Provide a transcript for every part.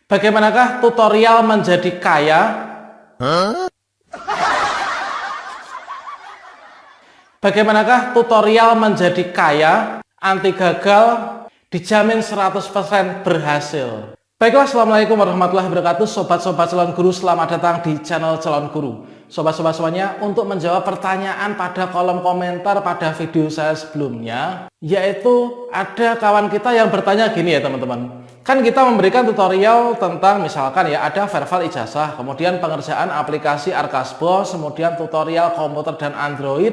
Bagaimanakah tutorial menjadi kaya? Bagaimanakah tutorial menjadi kaya? Anti gagal, dijamin 100% berhasil. Baiklah, assalamualaikum warahmatullahi wabarakatuh. Sobat-sobat calon guru, selamat datang di channel calon guru. Sobat-sobat semuanya, untuk menjawab pertanyaan pada kolom komentar pada video saya sebelumnya, yaitu ada kawan kita yang bertanya gini ya teman-teman. Kan kita memberikan tutorial tentang misalkan ya ada verbal ijazah, kemudian pengerjaan aplikasi Archasbos, kemudian tutorial komputer dan Android,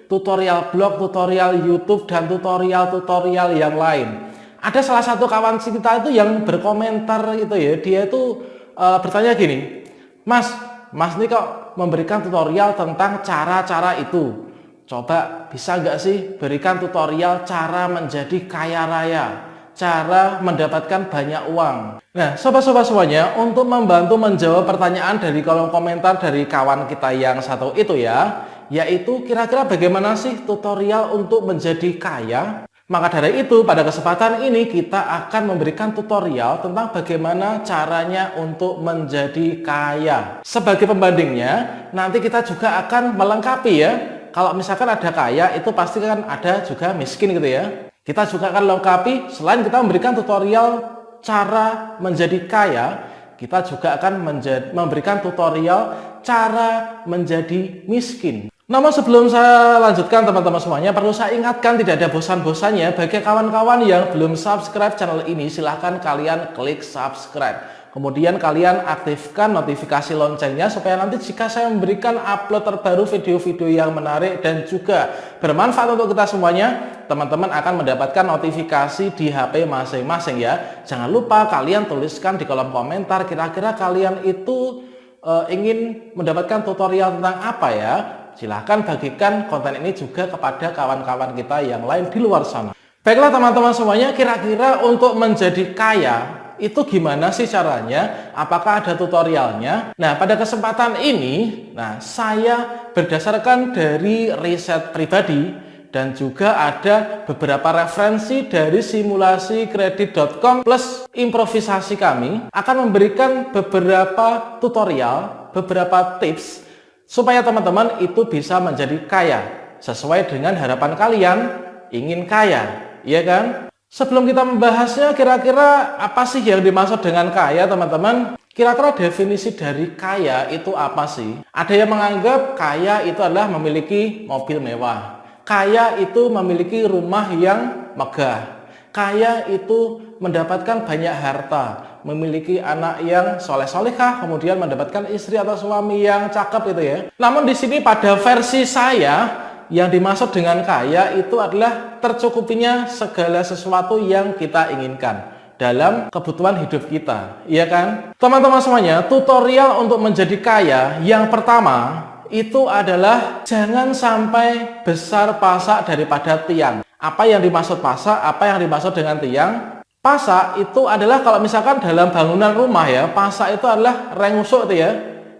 tutorial blog, tutorial YouTube, dan tutorial-tutorial yang lain. Ada salah satu kawan kita itu yang berkomentar itu ya, dia itu bertanya gini, Mas ini kok memberikan tutorial tentang cara-cara itu. Coba bisa nggak sih berikan tutorial cara menjadi kaya raya, cara mendapatkan banyak uang. Nah, sobat-sobat semuanya, untuk membantu menjawab pertanyaan dari kolom komentar dari kawan kita yang satu itu ya, yaitu kira-kira bagaimana sih tutorial untuk menjadi kaya? Maka dari itu, pada kesempatan ini kita akan memberikan tutorial tentang bagaimana caranya untuk menjadi kaya. Sebagai pembandingnya, nanti kita juga akan melengkapi ya. Kalau misalkan ada kaya, itu pasti kan ada juga miskin gitu ya. Kita juga akan lengkapi, selain kita memberikan tutorial cara menjadi kaya, kita juga akan memberikan tutorial cara menjadi miskin. Namun sebelum saya lanjutkan teman-teman semuanya, perlu saya ingatkan tidak ada bosan-bosannya bagi kawan-kawan yang belum subscribe channel ini, silahkan kalian klik subscribe. Kemudian kalian aktifkan notifikasi loncengnya supaya nanti jika saya memberikan upload terbaru video-video yang menarik dan juga bermanfaat untuk kita semuanya, teman-teman akan mendapatkan notifikasi di HP masing-masing ya. Jangan lupa kalian tuliskan di kolom komentar kira-kira kalian itu ingin mendapatkan tutorial tentang apa ya. Silahkan bagikan konten ini juga kepada kawan-kawan kita yang lain di luar sana. Baiklah teman-teman semuanya, kira-kira untuk menjadi kaya itu gimana sih caranya? Apakah ada tutorialnya? Nah, pada kesempatan ini, saya berdasarkan dari riset pribadi dan juga ada beberapa referensi dari simulasikredit.com plus improvisasi kami akan memberikan beberapa tutorial, beberapa tips supaya teman-teman itu bisa menjadi kaya sesuai dengan harapan kalian ingin kaya, iya kan? Sebelum kita membahasnya, kira-kira apa sih yang dimaksud dengan kaya, teman-teman? Kira-kira definisi dari kaya itu apa sih? Ada yang menganggap kaya itu adalah memiliki mobil mewah, kaya itu memiliki rumah yang megah, kaya itu mendapatkan banyak harta, memiliki anak yang soleh-solehah, kemudian mendapatkan istri atau suami yang cakep itu ya. Namun di sini pada versi saya, yang dimaksud dengan kaya itu adalah tercukupinya segala sesuatu yang kita inginkan dalam kebutuhan hidup kita, iya kan? Teman-teman semuanya, tutorial untuk menjadi kaya yang pertama itu adalah jangan sampai besar pasak daripada tiang. Apa yang dimaksud pasak? Apa yang dimaksud dengan tiang? Pasak itu adalah kalau misalkan dalam bangunan rumah ya, pasak itu adalah rengusuk itu ya,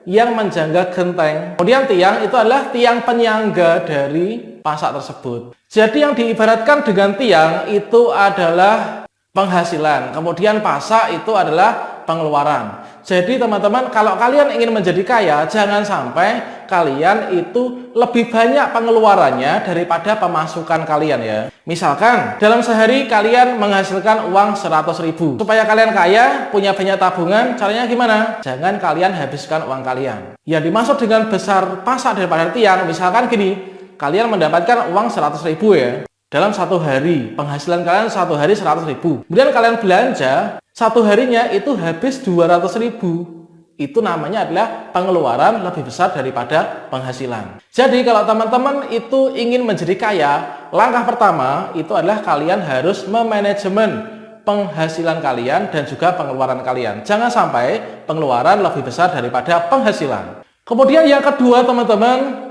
yang menjangga genteng. Kemudian tiang itu adalah tiang penyangga dari pasak tersebut. Jadi yang diibaratkan dengan tiang itu adalah penghasilan. Kemudian pasak itu adalah pengeluaran. Jadi teman-teman, kalau kalian ingin menjadi kaya, jangan sampai kalian itu lebih banyak pengeluarannya daripada pemasukan kalian ya. Misalkan dalam sehari kalian menghasilkan uang 100.000. Supaya kalian kaya, punya banyak tabungan, caranya gimana? Jangan kalian habiskan uang kalian. Yang dimaksud dengan besar pasak daripada tiang, misalkan gini, kalian mendapatkan uang 100.000 ya. Dalam satu hari, penghasilan kalian satu hari 100.000. Kemudian kalian belanja, satu harinya itu habis 200.000. Itu namanya adalah pengeluaran lebih besar daripada penghasilan. Jadi kalau teman-teman itu ingin menjadi kaya, langkah pertama itu adalah kalian harus memanajemen penghasilan kalian dan juga pengeluaran kalian. Jangan sampai pengeluaran lebih besar daripada penghasilan. Kemudian yang kedua teman-teman,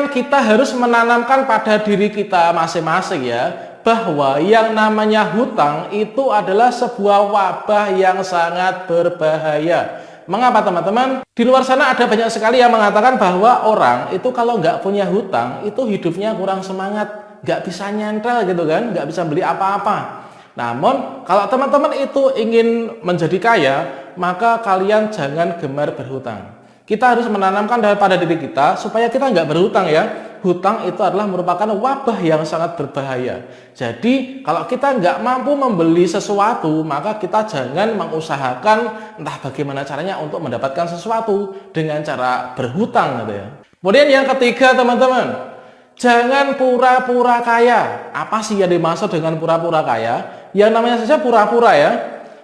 kita harus menanamkan pada diri kita masing-masing ya, bahwa yang namanya hutang itu adalah sebuah wabah yang sangat berbahaya. Mengapa teman-teman? Di luar sana ada banyak sekali yang mengatakan bahwa orang itu kalau nggak punya hutang itu hidupnya kurang semangat, nggak bisa nyentrel gitu kan, nggak bisa beli apa-apa. Namun kalau teman-teman itu ingin menjadi kaya, maka kalian jangan gemar berhutang. Kita harus menanamkan pada diri kita supaya kita nggak berhutang ya. Hutang itu adalah merupakan wabah yang sangat berbahaya. Jadi kalau kita nggak mampu membeli sesuatu, maka kita jangan mengusahakan entah bagaimana caranya untuk mendapatkan sesuatu dengan cara berhutang gitu ya. Kemudian yang ketiga teman-teman, jangan pura-pura kaya. Apa sih yang dimaksud dengan pura-pura kaya? Yang namanya saja pura-pura ya.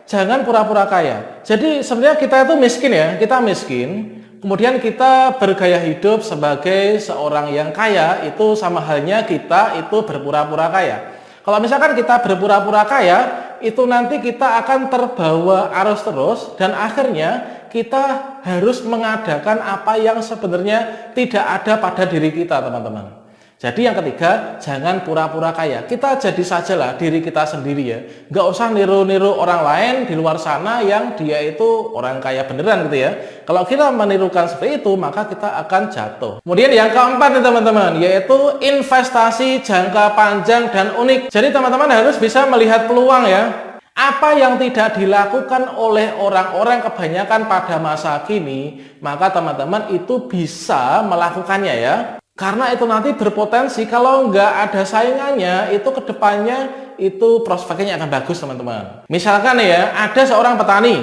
Jangan pura-pura kaya. Jadi sebenarnya kita itu miskin ya, kita miskin. Kemudian kita bergaya hidup sebagai seorang yang kaya, itu sama halnya kita itu berpura-pura kaya. Kalau misalkan kita berpura-pura kaya, itu nanti kita akan terbawa arus terus dan akhirnya kita harus mengadakan apa yang sebenarnya tidak ada pada diri kita, teman-teman. Jadi yang ketiga, jangan pura-pura kaya. Kita jadi sajalah diri kita sendiri ya. Nggak usah niru-niru orang lain di luar sana yang dia itu orang kaya beneran gitu ya. Kalau kita menirukan seperti itu, maka kita akan jatuh. Kemudian yang keempat nih teman-teman, yaitu investasi jangka panjang dan unik. Jadi teman-teman harus bisa melihat peluang ya. Apa yang tidak dilakukan oleh orang-orang kebanyakan pada masa kini, maka teman-teman itu bisa melakukannya ya. Karena itu nanti berpotensi kalau nggak ada saingannya, itu kedepannya itu prospeknya akan bagus teman-teman. Misalkan ya, ada seorang petani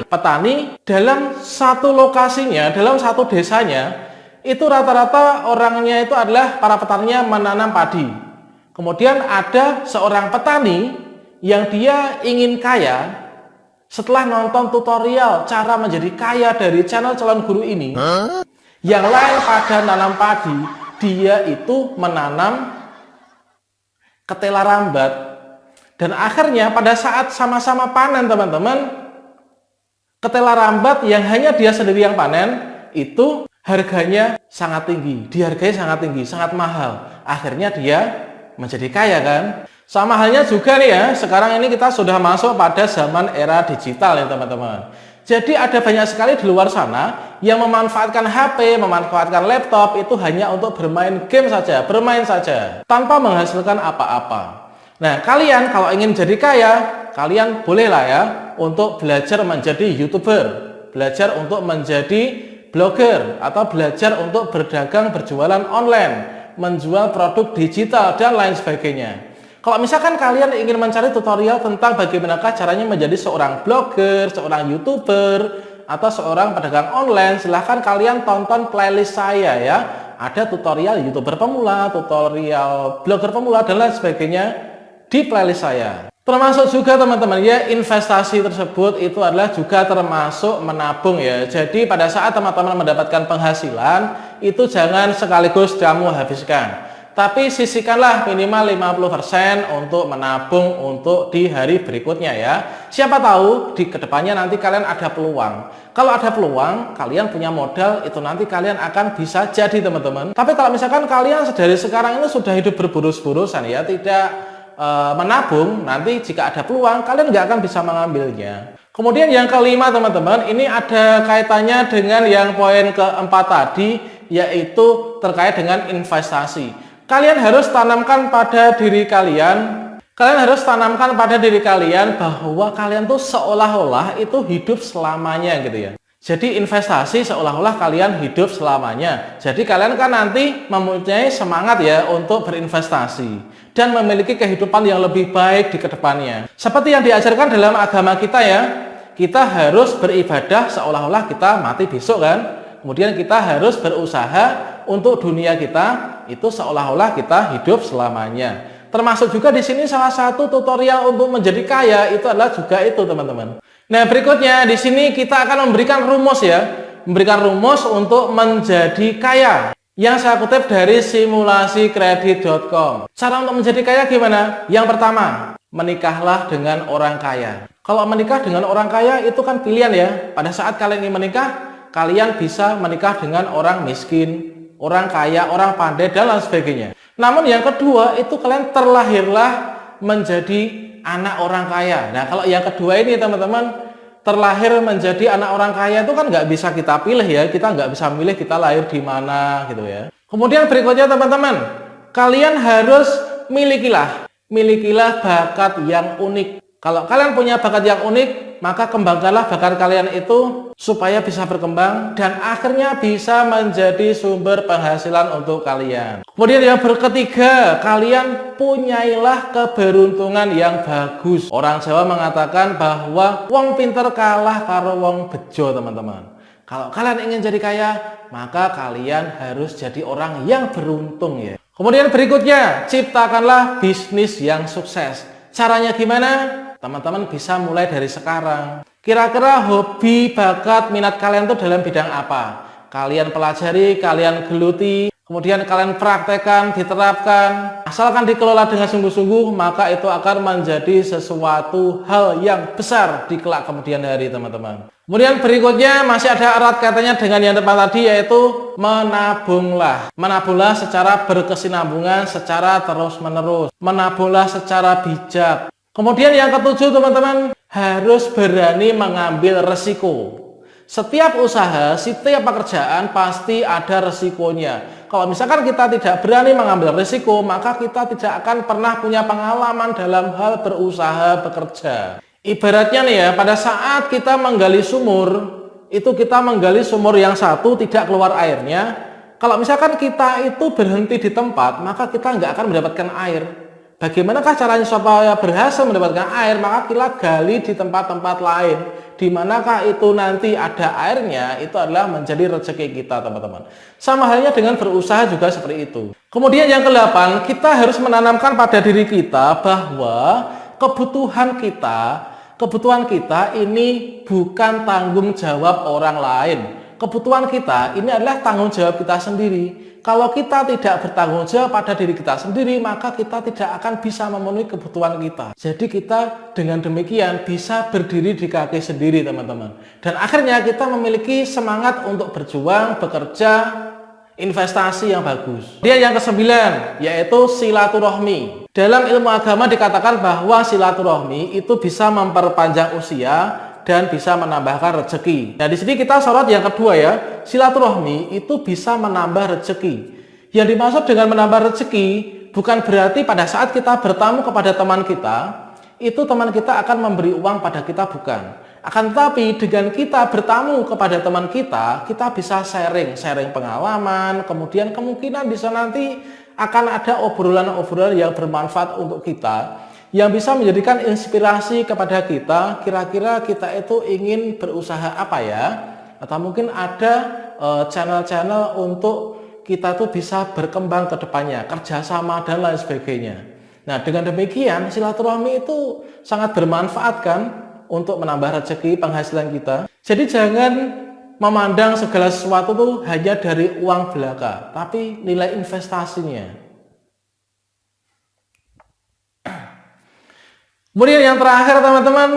dalam satu lokasinya, dalam satu desanya, itu rata-rata orangnya itu adalah para petaninya menanam padi. Kemudian ada seorang petani yang dia ingin kaya, setelah nonton tutorial cara menjadi kaya dari channel calon guru ini, yang lain pada nanam padi, dia itu menanam ketela rambat dan akhirnya pada saat sama-sama panen teman-teman, ketela rambat yang hanya dia sendiri yang panen itu harganya sangat tinggi, dihargai sangat tinggi, sangat mahal. Akhirnya dia menjadi kaya kan. Sama halnya juga nih ya, sekarang ini kita sudah masuk pada zaman era digital ya teman-teman. Jadi ada banyak sekali di luar sana yang memanfaatkan HP, memanfaatkan laptop itu hanya untuk bermain game saja, bermain saja, tanpa menghasilkan apa-apa. Nah, kalian kalau ingin jadi kaya, kalian bolehlah ya untuk belajar menjadi YouTuber, belajar untuk menjadi blogger, atau belajar untuk berdagang, berjualan online, menjual produk digital, dan lain sebagainya. Kalau misalkan kalian ingin mencari tutorial tentang bagaimanakah caranya menjadi seorang blogger, seorang YouTuber, atau seorang pedagang online, silahkan kalian tonton playlist saya ya. Ada tutorial YouTuber pemula, tutorial blogger pemula, dan lain sebagainya di playlist saya. Termasuk juga teman-teman ya, investasi tersebut itu adalah juga termasuk menabung ya. Jadi pada saat teman-teman mendapatkan penghasilan, itu jangan sekaligus kamu habiskan. Tapi sisihkanlah minimal 50% untuk menabung untuk di hari berikutnya ya. Siapa tahu di kedepannya nanti kalian ada peluang. Kalau ada peluang, kalian punya modal, itu nanti kalian akan bisa jadi teman-teman. Tapi kalau misalkan kalian dari sekarang ini sudah hidup berboros-borosan ya, tidak menabung, nanti jika ada peluang, kalian nggak akan bisa mengambilnya. Kemudian yang kelima teman-teman, ini ada kaitannya dengan yang poin keempat tadi, yaitu terkait dengan investasi. Kalian harus tanamkan pada diri kalian, bahwa kalian tuh seolah-olah itu hidup selamanya gitu ya. Jadi investasi seolah-olah kalian hidup selamanya. Jadi kalian kan nanti mempunyai semangat ya untuk berinvestasi dan memiliki kehidupan yang lebih baik di kedepannya. Seperti yang diajarkan dalam agama kita ya, kita harus beribadah seolah-olah kita mati besok kan. Kemudian kita harus berusaha untuk dunia kita itu seolah-olah kita hidup selamanya. Termasuk juga di sini salah satu tutorial untuk menjadi kaya itu adalah juga itu teman-teman. Nah berikutnya di sini kita akan memberikan rumus ya, memberikan rumus untuk menjadi kaya. Yang saya kutip dari simulasikredit.com. Cara untuk menjadi kaya gimana? Yang pertama, menikahlah dengan orang kaya. Kalau menikah dengan orang kaya itu kan pilihan ya. Pada saat kalian ingin menikah, kalian bisa menikah dengan orang miskin, orang kaya, orang pandai, dan lain sebagainya. Namun yang kedua itu kalian terlahirlah menjadi anak orang kaya. Nah kalau yang kedua ini teman-teman, terlahir menjadi anak orang kaya itu kan nggak bisa kita pilih ya. Kita nggak bisa milih kita lahir di mana gitu ya. Kemudian berikutnya teman-teman, kalian harus milikilah bakat yang unik. Kalau kalian punya bakat yang unik, maka kembangkanlah bakat kalian itu supaya bisa berkembang dan akhirnya bisa menjadi sumber penghasilan untuk kalian. Kemudian yang ketiga, kalian punyailah keberuntungan yang bagus. Orang Jawa mengatakan bahwa wong pinter kalah karo wong bejo, teman-teman. Kalau kalian ingin jadi kaya, maka kalian harus jadi orang yang beruntung ya. Kemudian berikutnya, ciptakanlah bisnis yang sukses. Caranya gimana? Teman-teman bisa mulai dari sekarang. Kira-kira hobi, bakat, minat kalian itu dalam bidang apa? Kalian pelajari, kalian geluti, kemudian kalian praktekkan, diterapkan. Asalkan dikelola dengan sungguh-sungguh, maka itu akan menjadi sesuatu hal yang besar di kelak kemudian hari, teman-teman. Kemudian berikutnya masih ada erat kaitannya dengan yang depan tadi, yaitu menabunglah. Menabunglah secara berkesinambungan, secara terus-menerus. Menabunglah secara bijak. Kemudian yang ketujuh, teman-teman, harus berani mengambil resiko. Setiap usaha, setiap pekerjaan pasti ada resikonya. Kalau misalkan kita tidak berani mengambil resiko, maka kita tidak akan pernah punya pengalaman dalam hal berusaha, bekerja. Ibaratnya nih ya, pada saat kita menggali sumur, itu kita menggali sumur yang satu tidak keluar airnya. Kalau misalkan kita itu berhenti di tempat, maka kita nggak akan mendapatkan air. Bagaimanakah caranya supaya berhasil mendapatkan air? Maka kita gali di tempat-tempat lain. Di manakah itu nanti ada airnya, itu adalah menjadi rezeki kita, teman-teman. Sama halnya dengan berusaha juga seperti itu. Kemudian yang ke-8, kita harus menanamkan pada diri kita bahwa kebutuhan kita ini bukan tanggung jawab orang lain. Kebutuhan kita ini adalah tanggung jawab kita sendiri. Kalau kita tidak bertanggung jawab pada diri kita sendiri, maka kita tidak akan bisa memenuhi kebutuhan kita. Jadi kita dengan demikian bisa berdiri di kaki sendiri, teman-teman. Dan akhirnya kita memiliki semangat untuk berjuang, bekerja, investasi yang bagus. Dia yang ke-9, yaitu silaturahmi. Dalam ilmu agama dikatakan bahwa silaturahmi itu bisa memperpanjang usia dan bisa menambahkan rezeki. Nah, di sini kita sorot yang kedua ya, silaturahmi itu bisa menambah rezeki. Yang dimaksud dengan menambah rezeki bukan berarti pada saat kita bertamu kepada teman kita, itu teman kita akan memberi uang pada kita, bukan. Akan tetapi dengan kita bertamu kepada teman kita bisa sharing pengalaman, kemudian kemungkinan bisa nanti akan ada obrolan-obrolan yang bermanfaat untuk kita, yang bisa menjadikan inspirasi kepada kita, kira-kira kita itu ingin berusaha apa ya, atau mungkin ada channel-channel untuk kita tuh bisa berkembang ke depannya, kerjasama dan lain sebagainya. Nah, dengan demikian silaturahmi itu sangat bermanfaat kan untuk menambah rezeki penghasilan kita. Jadi jangan memandang segala sesuatu tuh hanya dari uang belaka, tapi nilai investasinya. Kemudian yang terakhir, teman-teman,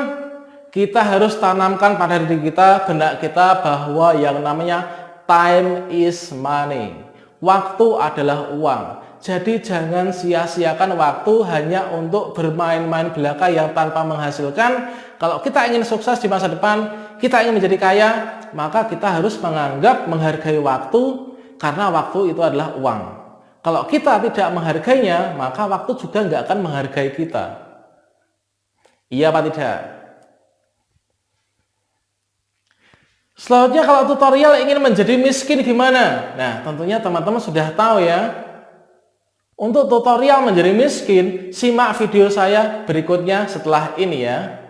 kita harus tanamkan pada diri kita, benak kita, bahwa yang namanya time is money. Waktu adalah uang. Jadi jangan sia-siakan waktu hanya untuk bermain-main belaka yang tanpa menghasilkan. Kalau kita ingin sukses di masa depan, kita ingin menjadi kaya, maka kita harus menghargai waktu, karena waktu itu adalah uang. Kalau kita tidak menghargainya, maka waktu juga nggak akan menghargai kita. Iya apa tidak? Selanjutnya, kalau tutorial ingin menjadi miskin gimana? Nah, tentunya teman-teman sudah tahu ya. Untuk tutorial menjadi miskin, simak video saya berikutnya setelah ini ya.